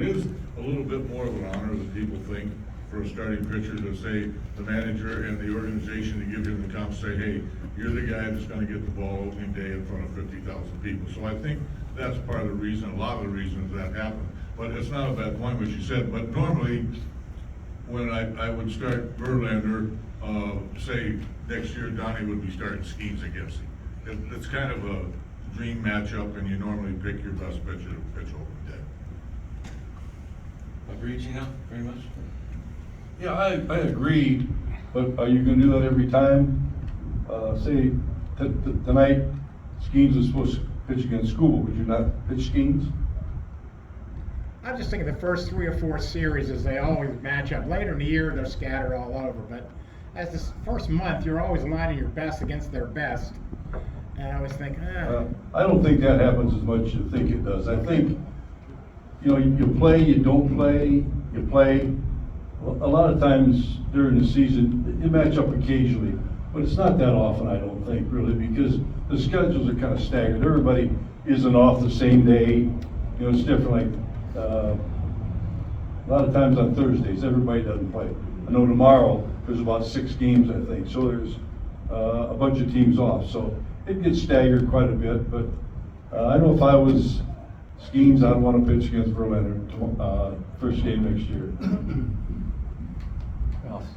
it is a little bit more of an honor than people think for a starting pitcher to say, the manager and the organization to give him the comp, say, hey, you're the guy that's gonna get the ball opening day in front of 50,000 people. So I think that's part of the reason, a lot of the reasons that happened. But it's not a bad point what you said, but normally, when I would start Verlander, say next year Donnie would be starting Skeens against him. It's kind of a dream matchup, and you normally pick your best pitcher to pitch opening day. Agree, Gino, very much? Yeah, I agree, but are you gonna do that every time? Say, tonight, Skeens is supposed to pitch against Scuba, would you not pitch Skeens? I'm just thinking the first 3 or 4 series is they always match up. Later in the year, they're scattered all over, but as this first month, you're always lining your best against their best. And I always think, I don't think that happens as much as you think it does. I think, you know, you play, you don't play, you play. A lot of times during the season, you match up occasionally, but it's not that often, I don't think, really, because the schedules are kind of staggered. Everybody isn't off the same day. You know, it's different, like, a lot of times on Thursdays, everybody doesn't play. I know tomorrow, there's about 6 games, I think, so there's a bunch of teams off, so it gets staggered quite a bit, but I know if I was Skeens, I'd want to pitch against Verlander first game next year. Ralph?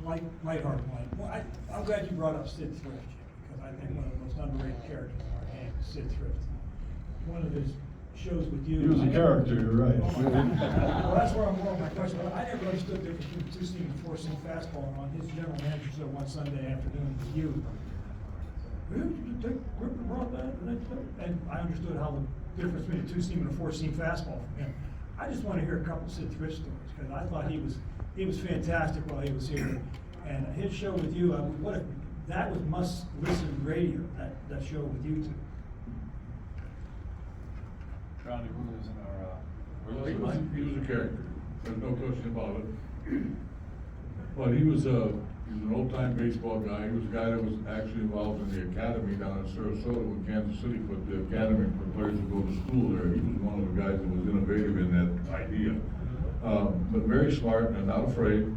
Lighthearted one. Well, I'm glad you brought up Sid Thrift, because I think one of the most underrated characters in our game is Sid Thrift. One of his shows with you. He was a character, you're right. Well, that's where I'm going with my question. I never understood the difference between 2-seam and 4-seam fastball. And on his general manager show one Sunday afternoon with you, you take grip and brought that, and I understood how the difference between a 2-seam and a 4-seam fastball from him. I just want to hear a couple of Sid Thrift stories, because I thought he was fantastic while he was here. And his show with you, that was must-listen radio, that show with you two. Ronnie, who lives in our, Well, he was a character, there's no question about it. But he was an old-time baseball guy. He was a guy that was actually involved in the academy down in Sarasota with Kansas City, but the academy for players to go to school there. He was one of the guys that was innovative in that idea. But very smart and not afraid.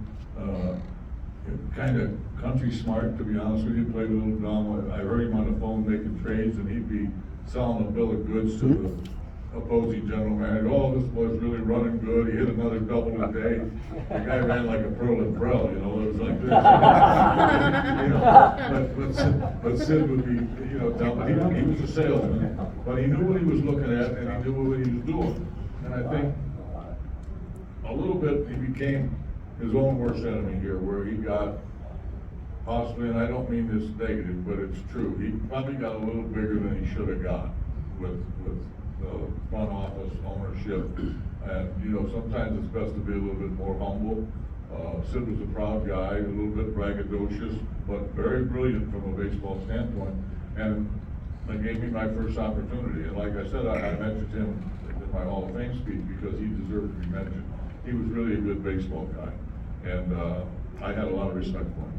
Kind of country smart, to be honest with you. Played a little dumb. I heard him on the phone making trades, and he'd be selling a bill of goods to the opposing general manager. Oh, this boy's really running good. He hit another double today. The guy ran like a pearl and Prell, you know, it was like this. You know, but Sid would be, you know, he was a salesman, but he knew what he was looking at, and he knew what he was doing. And I think a little bit he became his own worst enemy here, where he got possibly, and I don't mean this negative, but it's true, he probably got a little bigger than he should have got with the front office ownership. And, you know, sometimes it's best to be a little bit more humble. Sid was a proud guy, a little bit braggadocious, but very brilliant from a baseball standpoint. And they gave me my first opportunity. And like I said, I mentioned him in my Hall of Fame speech because he deserved to be mentioned. He was really a good baseball guy. And I had a lot of respect for him.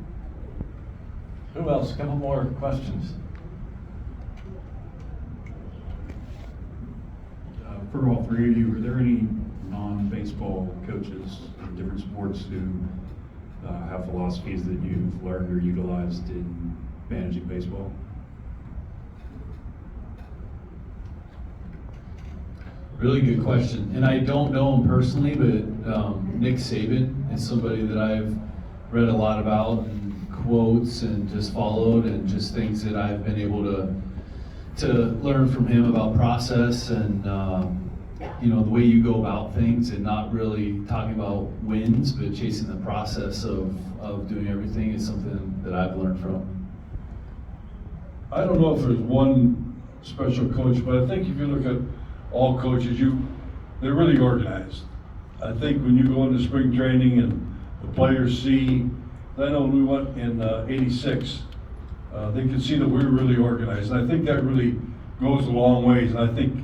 Who else? A couple more questions. For all three of you, are there any non-baseball coaches in different sports who have philosophies that you've learned or utilized in managing baseball? Really good question, and I don't know him personally, but Nick Saban is somebody that I've read a lot about and quotes and just followed, and just things that I've been able to learn from him about process and you know, the way you go about things, and not really talking about wins, but chasing the process of doing everything is something that I've learned from. I don't know if there's one special coach, but I think if you look at all coaches, they're really organized. I think when you go into spring training and the players see, I know when we went in '86, they could see that we're really organized. And I think that really goes a long ways. And I think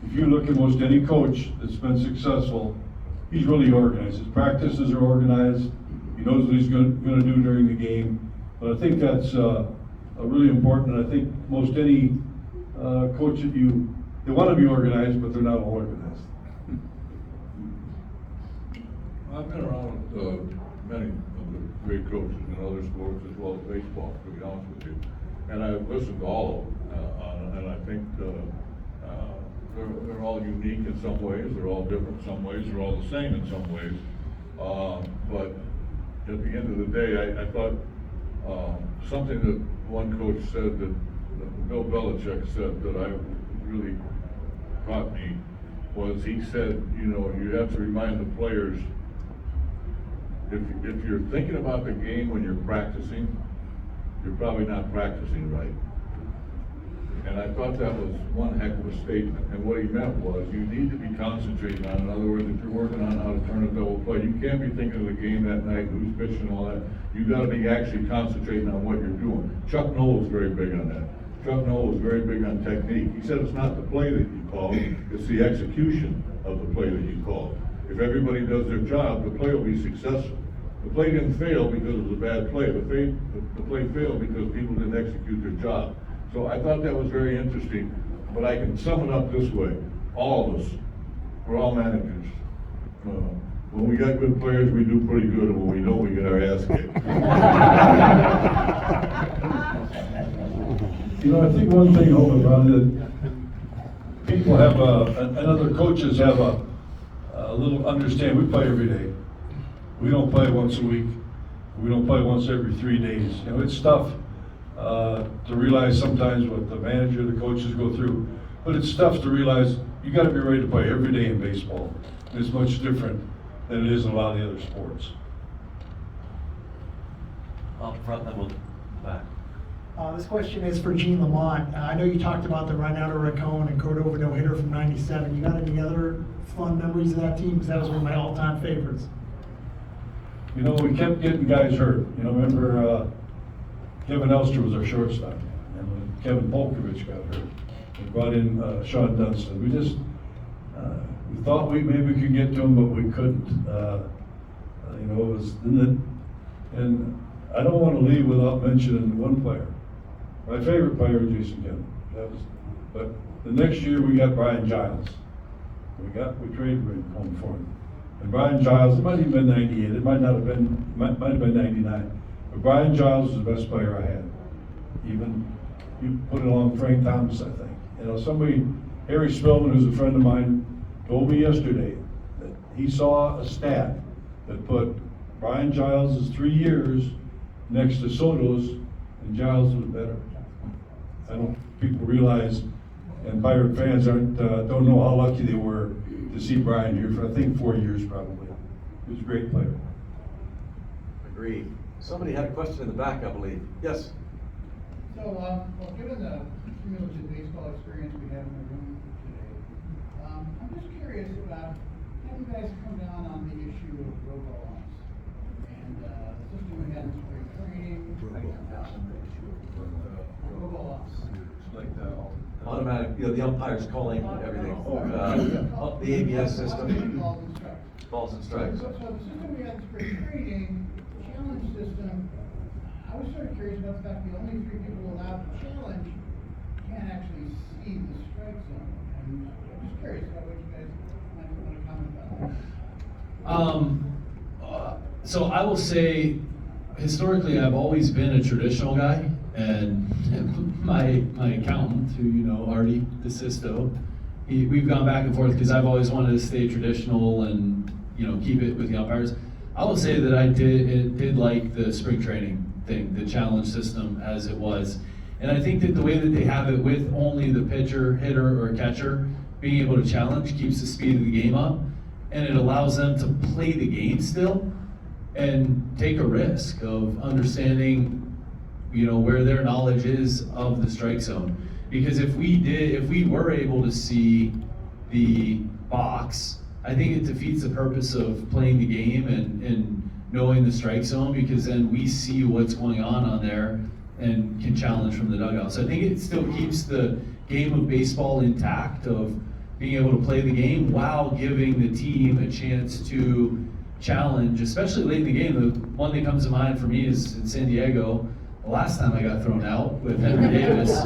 if you look at most any coach that's been successful, he's really organized. His practices are organized. He knows what he's going to do during the game. But I think that's really important. And I think most any coach that you they wanna be organized, but they're not all organized. I've been around many of the great coaches in other sports as well as baseball, to be honest with you. And I've listened to all of them, and I think they're all unique in some ways, they're all different in some ways, they're all the same in some ways. But at the end of the day, I thought something that one coach said that Bill Belichick said that I really caught me was he said, you know, you have to remind the players, if you're thinking about the game when you're practicing, you're probably not practicing right. And I thought that was one heck of a statement. And what he meant was you need to be concentrating on, in other words, if you're working on how to turn a double play, you can't be thinking of the game that night, who's pitching and all that. You gotta be actually concentrating on what you're doing. Chuck Noll was very big on that. Chuck Noll was very big on technique. He said it's not the play that you call, it's the execution of the play that you call. If everybody does their job, the play will be successful. The play didn't fail because it was a bad play. The play failed because people didn't execute their job. So I thought that was very interesting, but I can sum it up this way. All of us, we're all managers. When we got good players, we do pretty good, and when we don't, we get our ass kicked. You know, I think one thing, Hope, about it, people have and other coaches have a little understanding. We play every day. We don't play once a week. We don't play once every 3 days. You know, it's tough to realize sometimes what the manager, the coaches go through. But it's tough to realize you got to be ready to play every day in baseball. It's much different than it is in a lot of the other sports. Up front, then we'll back. This question is for Gene Lamont. I know you talked about the run out of Racone and Cordova no-hitter from '97. You got any other fun memories of that team? Because that was one of my all-time favorites. You know, we kept getting guys hurt. You know, remember Kevin Elster was our shortstop, and when Kevin Polkovich got hurt, we brought in Sean Dunston. We just we thought maybe we could get to him, but we couldn't. You know, it was and I don't want to leave without mentioning one player. My favorite player was Jason Kevin. But the next year we got Brian Giles. We traded home for him. And Brian Giles, it might have been 98, it might have been 99. But Brian Giles was the best player I had. Even, you put it on Frank Thomas, I think. You know, Harry Spillman, who's a friend of mine, told me yesterday that he saw a stat that put Brian Giles' 3 years next to Soto's, and Giles was better. I don't, people realize, and Pirate fans don't know how lucky they were to see Brian here for, I think, 4 years probably. He was a great player. Agreed. Somebody had a question in the back, I believe. Yes? So, well, given the cumulative baseball experience we have in the room today, I'm just curious about how you guys come down on the issue of robo-umps and the system we had in spring training. Robo-umps. Like the automatic, you know, the umpires calling everything. The ABS system. Balls and strikes. Balls and strikes. So the system we had in spring training, challenge system, I was sort of curious about the fact the only 3 people allowed to challenge can't actually see the strike zone. And I'm just curious about what you guys might want to comment about that. So I will say, historically, I've always been a traditional guy, and my accountant, who you know, Artie DeSisto, we've gone back and forth because I've always wanted to stay traditional and keep it with the umpires. I will say that I did like the spring training thing, the challenge system as it was, and I think that the way that they have it with only the pitcher, hitter, or catcher being able to challenge keeps the speed of the game up, and it allows them to play the game still and take a risk of understanding where their knowledge is of the strike zone. Because if we were able to see the box, I think it defeats the purpose of playing the game and knowing the strike zone, because then we see what's going on there and can challenge from the dugout. So I think it still keeps the game of baseball intact, of being able to play the game while giving the team a chance to challenge, especially late in the game. The one that comes to mind for me is in San Diego. the last time I got thrown out with Henry Davis,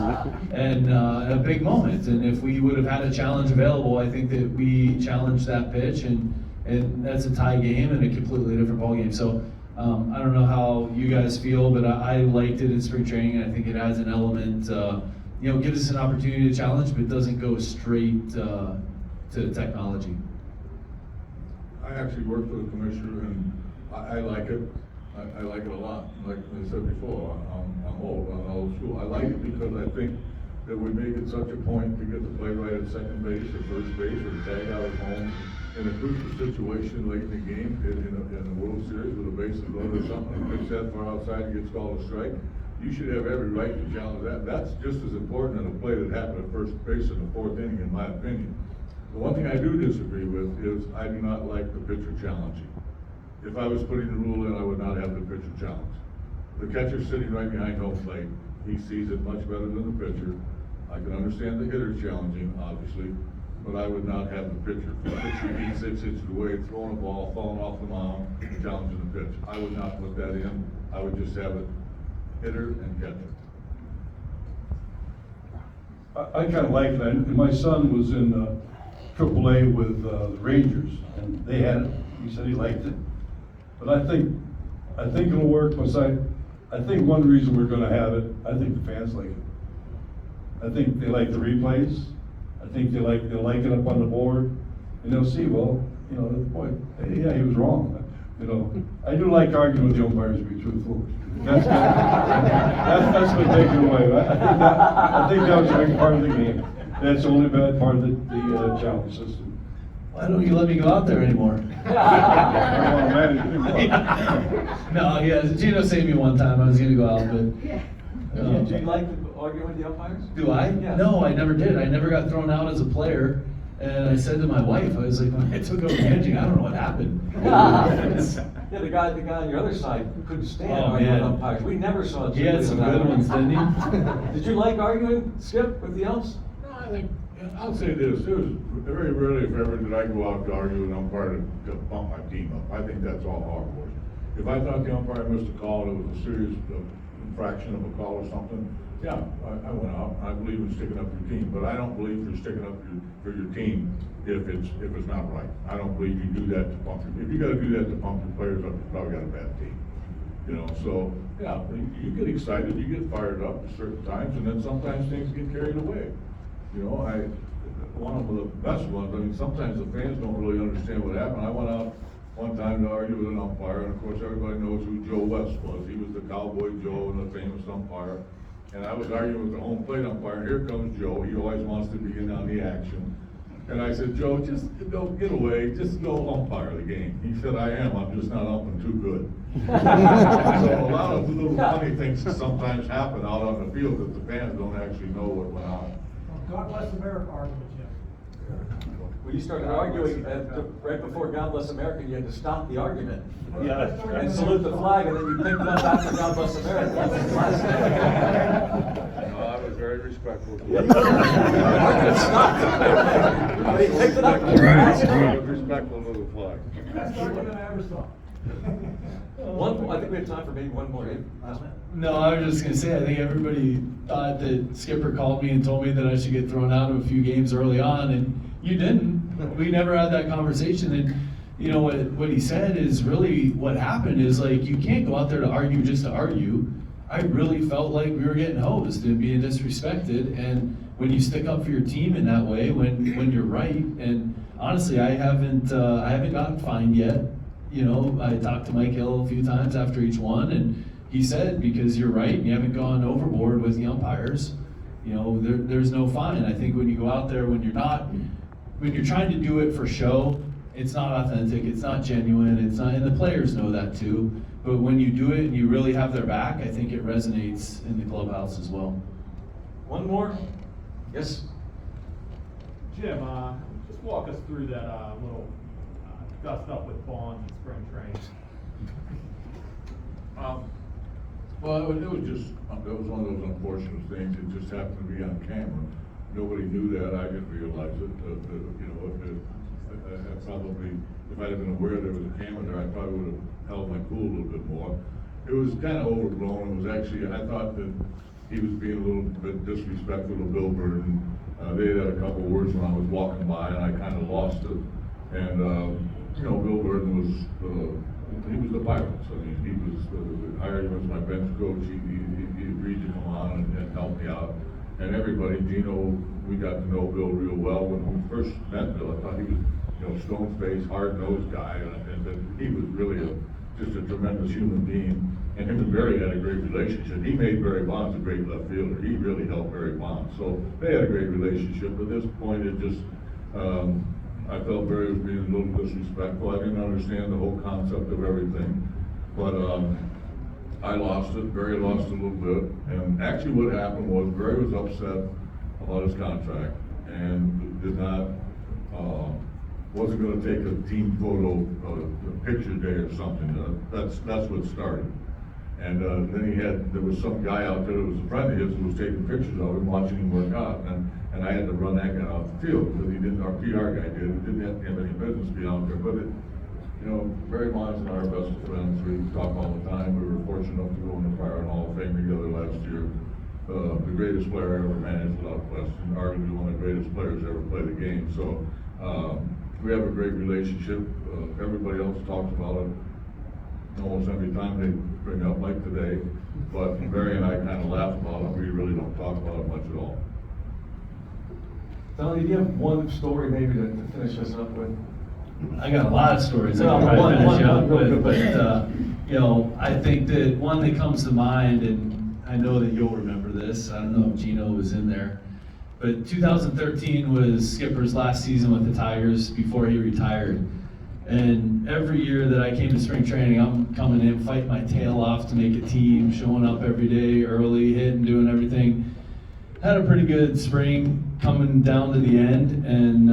and a big moment. And if we would have had a challenge available, I think that we challenged that pitch, and that's a tie game and a completely different ball game. So I don't know how you guys feel, but I liked it in spring training, and I think it adds an element, gives us an opportunity to challenge, but doesn't go straight to technology. I actually work for the commissioner, and I like it. I like it a lot. Like I said before, I'm old school. I like it because I think that we make it such a point to get the play right at second base or first base or tag out at home in a crucial situation late in the game, in the World Series with a bases loaded or something, and pitch that far outside and gets called a strike. You should have every right to challenge that. That's just as important as a play that happened at first base in the fourth inning, in my opinion. The one thing I do disagree with is I do not like the pitcher challenging. If I was putting the rule in, I would not have the pitcher challenge. The catcher's sitting right behind home plate. He sees it much better than the pitcher. I can understand the hitter challenging, obviously, but I would not have the pitcher. The pitcher being 6 inches away, throwing a ball, falling off the mound, challenging the pitch. I would not put that in. I would just have it hitter and catcher. I kind of like that. And my son was in AAA with the Rangers, and they had it. He said he liked it. But I think it'll work. Because I think one reason we're going to have it, I think the fans like it. I think they like the replays. I think they like it up on the board, and they'll see. Well, boy, yeah, he was wrong. I do like arguing with the umpires, to be truthful. That's what takes it away. I think that was a big part of the game. That's the only bad part of the challenge system. Why don't you let me go out there anymore? I don't want to manage anymore. No, yeah, Gino saved me one time. I was gonna go out, but. Do you like arguing with the umpires? Do I? Yeah. No, I never did. I never got thrown out as a player. And I said to my wife, I was like, when I took over managing, I don't know what happened. Yeah, the guy on your other side couldn't stand Oh, arguing with man. umpires. We never saw it. He had some good ones, didn't he? Did you like arguing, Skip, with the umps? No, I think, I'll say this, there was very rarely, if ever, did I go out to argue with an umpire to bump my team up. I think that's all hogwash. If I thought the umpire missed a call and it was a serious infraction of a call or something, yeah, I went out. I believe in sticking up for your team, but I don't believe for sticking up for your team if it's not right. I don't believe you do that to pump your, if you gotta do that to pump your players up, you probably got a bad team. So, yeah, you get excited, you get fired up at certain times, and then sometimes things get carried away. One of the best ones, I mean, sometimes the fans don't really understand what happened. I went out one time to argue with an umpire, and of course, everybody knows who Joe West was. He was the Cowboy Joe and the famous umpire. And I was arguing with the home plate umpire, and here comes Joe. He always wants to be in on the action. And I said, Joe, just don't get away, just go umpire the game. He said, I am, I'm just not umping too good. So a lot of little funny things sometimes happen out on the field that the fans don't actually know what went on. God bless America argument, Jim. When you started arguing right before God Bless America, you had to stop the argument. Yeah. And salute the flag, and then you picked it up after God Bless America. That's the classic. No, I was very respectful. Argument stopped. But he picked it up. I was respectful of the flag. Best argument I ever saw. I think we have time for maybe one more. Last man. No, I was just gonna say, I think everybody thought that Skipper called me and told me that I should get thrown out of a few games early on, and you didn't. We never had that conversation, and what he said is really what happened is, like, you can't go out there to argue just to argue. I really felt like we were getting hosed and being disrespected, and when you stick up for your team in that way, when you're right, and honestly, I haven't gotten fined yet. I talked to Mike Hill a few times after each one, and he said, because you're right, and you haven't gone overboard with the umpires, there's no fine. I think when you go out there, when you're trying to do it for show, it's not authentic, it's not genuine, and the players know that too. But when you do it and you really have their back, I think it resonates in the clubhouse as well. One more? Yes? Jim, just walk us through that little dust up with Bonds in spring training. Well, it was just, that was one of those unfortunate things. It just happened to be on camera. Nobody knew that. I didn't realize it. I probably, if I'd have been aware there was a camera there, I probably would have held my cool a little bit more. it was kind of overblown. It was actually, I thought that he was being a little bit disrespectful to Bill Burton. They had a couple words when I was walking by, and I kind of lost it. And, you know, Bill Burton was, he was the Pirates. I mean, he was hired him as my bench coach. He agreed to come on and help me out. And everybody, Gino, we got to know Bill real well. When we first met Bill, I thought he was, you know, stone-faced, hard-nosed guy, and he was really just a tremendous human being. And him and Barry had a great relationship. He made Barry Bonds a great left fielder. He really helped Barry Bonds. So they had a great relationship. At this point, it just, I felt Barry was being a little disrespectful. I didn't understand the whole concept of everything. But I lost it. Barry lost a little bit. And actually what happened was Barry was upset about his contract and did not, wasn't gonna take a team photo, a picture day or something. That's what started. And then there was some guy out there that was a friend of his who was taking pictures of him, watching him work out. And I had to run that guy off the field because our PR guy didn't have any business being out there. But you know, Barry Bonds and I are best of friends. We talk all the time. We were fortunate enough to go in the Fire and Hall of Fame together last year. The greatest player I ever managed, without question. Arguably one of the greatest players ever played the game. So we have a great relationship. Everybody else talks about it almost every time they bring it up, like today. But Barry and I kind of laugh about it. We really don't talk about it much at all. Donnie, do you have one story maybe to finish us up with? I got a lot of stories I No, can probably one- finish up one- with, but, you know, I think that one that comes to mind, and I know that you'll remember this, I don't know if Gino was in there, but 2013 was Skipper's last season with the Tigers before he retired. And every year that I came to spring training, I'm coming in, fighting my tail off to make a team, showing up every day, early, hitting, doing everything. Had a pretty good spring coming down to the end, and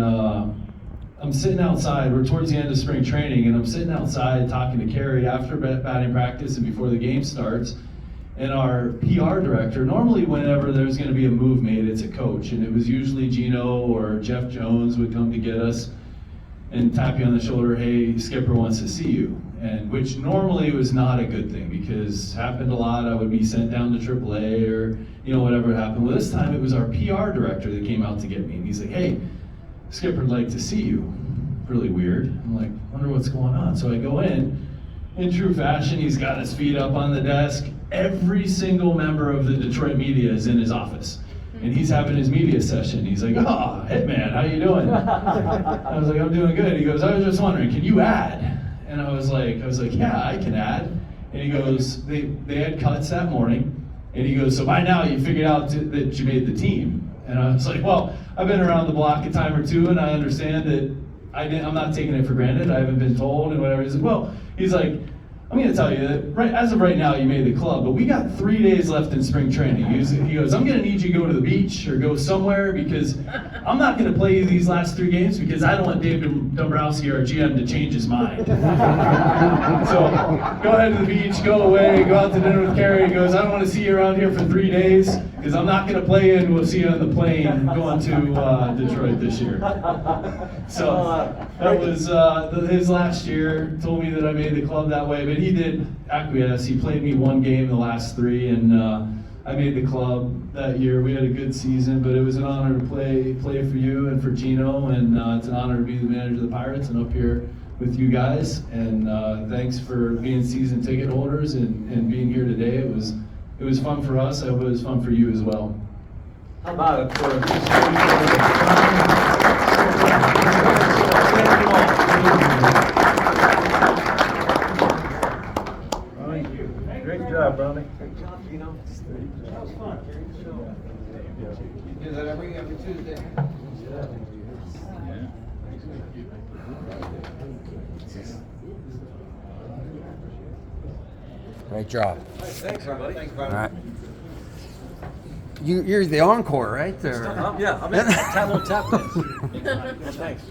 I'm sitting outside, we're towards the end of spring training, and I'm sitting outside talking to Kerry after batting practice and before the game starts. And our PR director, normally whenever there's gonna be a move made, it's a coach, and it was usually Gino or Jeff Jones would come to get us and tap you on the shoulder, hey, Skipper wants to see you. And which normally was not a good thing because happened a lot. I would be sent down to AAA or, you know, whatever happened. Well, this time it was our PR director that came out to get me. And he's like, hey, Skipper'd like to see you. Really weird. I'm like, wonder what's going on. So I go in true fashion, he's got his feet up on the desk. Every single member of the Detroit media is in his office. And he's having his media session. He's like, oh, Hitman, how you doing? I was like, I'm doing good. He goes, I was just wondering, can you add? And I was like, yeah, I can add. And he goes, they had cuts that morning. And he goes, so by now you figured out that you made the team. And I was like, well, I've been around the block a time or two, and I understand that I'm not taking it for granted. I haven't been told and whatever. He's like, well, he's like, I'm going to tell you that as of right now, you made the club, but we got 3 days left in spring training. He goes, I'm going to need you to go to the beach or go somewhere because I'm not going to play you these last 3 games because I don't want David Dombrowski, our GM, to change his mind. So go ahead to the beach, go away, go out to dinner with Kerry. He goes, I don't want to see you around here for 3 days because I'm not going to play you and we'll see you on the plane going to Detroit this year. So that was his last year. Told me that I made the club that way, but he did acquiesce. He played me 1 game in the last 3, and I made the club that year. We had a good season, but it was an honor to play for you and for Gino, and it's an honor to be the manager of the Pirates and up here with you guys. And thanks for being season ticket holders and being here today. It was fun for us. I hope it was fun for you as well. How about it for Great job, Brownie. Great job, Gino. That was fun. You do that every Tuesday? Great job. Thanks, everybody. All right. You're the encore, right? Or- Yeah, I'm in. Tap on tap dance. Thanks.